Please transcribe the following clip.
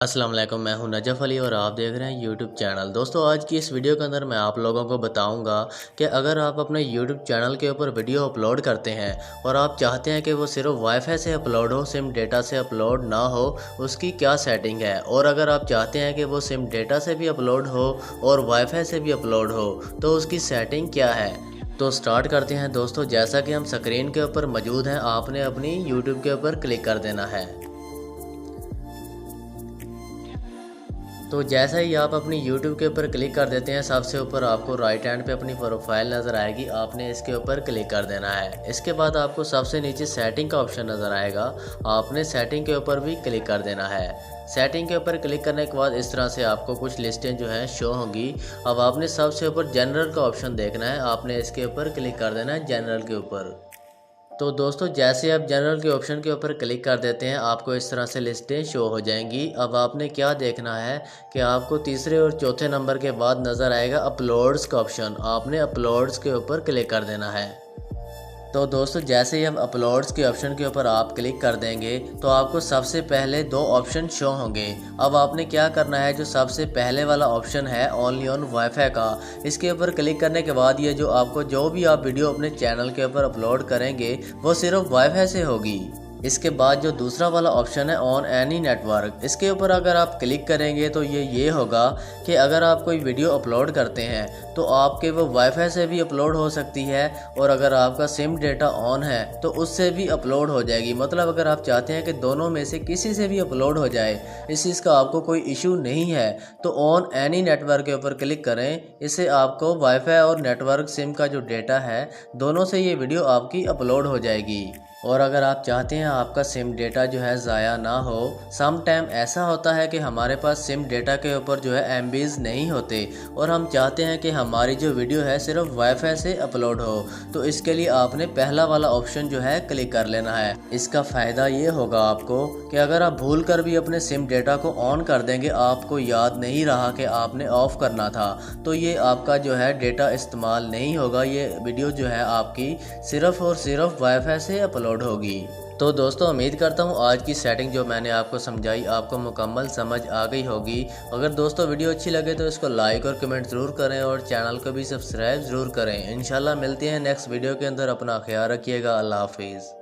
अस्सलाम वालेकुम, मैं हूं नजफ़ अली और आप देख रहे हैं यूट्यूब चैनल। दोस्तों, आज की इस वीडियो के अंदर मैं आप लोगों को बताऊंगा कि अगर आप अपने यूट्यूब चैनल के ऊपर वीडियो अपलोड करते हैं और आप चाहते हैं कि वो सिर्फ वाईफाई से अपलोड हो, सिम डेटा से अपलोड ना हो, उसकी क्या सेटिंग है। और अगर आप चाहते हैं कि वो सिम डेटा से भी अपलोड हो और वाईफाई से भी अपलोड हो तो उसकी सेटिंग क्या है। तो स्टार्ट करते हैं दोस्तों। जैसा कि हम स्क्रीन के ऊपर मौजूद हैं, आपने अपनी यूट्यूब के ऊपर क्लिक कर देना है। तो जैसे ही आप अपनी YouTube के ऊपर क्लिक कर देते हैं, सबसे ऊपर आपको राइट हैंड पे अपनी प्रोफाइल नज़र आएगी, आपने इसके ऊपर क्लिक कर देना है। इसके बाद आपको सबसे नीचे सेटिंग का ऑप्शन नज़र आएगा, आपने सेटिंग के ऊपर भी क्लिक कर देना है। सेटिंग के ऊपर क्लिक करने के बाद इस तरह से आपको कुछ लिस्टें जो हैं शो होंगी। अब आपने सबसे ऊपर जनरल का ऑप्शन देखना है, आपने इसके ऊपर क्लिक कर देना है जनरल के ऊपर। तो दोस्तों, जैसे आप जनरल के ऑप्शन के ऊपर क्लिक कर देते हैं, आपको इस तरह से लिस्टें शो हो जाएंगी। अब आपने क्या देखना है कि आपको तीसरे और चौथे नंबर के बाद नज़र आएगा अपलोड्स का ऑप्शन, आपने अपलोड्स के ऊपर क्लिक कर देना है। तो दोस्तों, जैसे ही हम अपलोड्स के ऑप्शन के ऊपर आप क्लिक कर देंगे तो आपको सबसे पहले दो ऑप्शन शो होंगे। अब आपने क्या करना है, जो सबसे पहले वाला ऑप्शन है ओनली ऑन वाईफाई का, इसके ऊपर क्लिक करने के बाद ये जो भी आप वीडियो अपने चैनल के ऊपर अपलोड करेंगे वो सिर्फ वाईफाई से होगी। इसके बाद जो दूसरा वाला ऑप्शन है ऑन एनी नेटवर्क, इसके ऊपर अगर आप क्लिक करेंगे तो ये होगा कि अगर आप कोई वीडियो अपलोड करते हैं तो आपके वो वाईफाई से भी अपलोड हो सकती है और अगर आपका सिम डेटा ऑन है तो उससे भी अपलोड हो जाएगी। मतलब अगर आप चाहते हैं कि दोनों में से किसी से भी अपलोड हो जाए, इस चीज़ का आपको कोई इशू नहीं है, तो ऑन एनी नेटवर्क के ऊपर क्लिक करें। इससे आपको वाईफाई और नेटवर्क सिम का जो डेटा है दोनों से ये वीडियो आपकी अपलोड हो जाएगी। और अगर आप चाहते हैं आपका सिम डेटा जो है ज़ाया ना हो, सम टाइम ऐसा होता है कि हमारे पास सिम डेटा के ऊपर जो है एमबीज़ नहीं होते और हम चाहते हैं कि हमारी जो वीडियो है सिर्फ वाईफाई से अपलोड हो, तो इसके लिए आपने पहला वाला ऑप्शन जो है क्लिक कर लेना है। इसका फ़ायदा ये होगा आपको कि अगर आप भूल कर भी अपने सिम डेटा को ऑन कर देंगे, आपको याद नहीं रहा कि आपने ऑफ़ करना था, तो ये आपका जो है डेटा इस्तेमाल नहीं होगा, ये वीडियो जो है आपकी सिर्फ़ और सिर्फ वाईफाई से अपलोड होगी। तो दोस्तों, उम्मीद करता हूँ आज की सेटिंग जो मैंने आपको समझाई आपको मुकम्मल समझ आ गई होगी। अगर दोस्तों वीडियो अच्छी लगे तो इसको लाइक और कमेंट ज़रूर करें और चैनल को भी सब्सक्राइब ज़रूर करें। इंशाल्लाह मिलते हैं नेक्स्ट वीडियो के अंदर। अपना ख्याल रखिएगा। अल्लाह हाफिज़।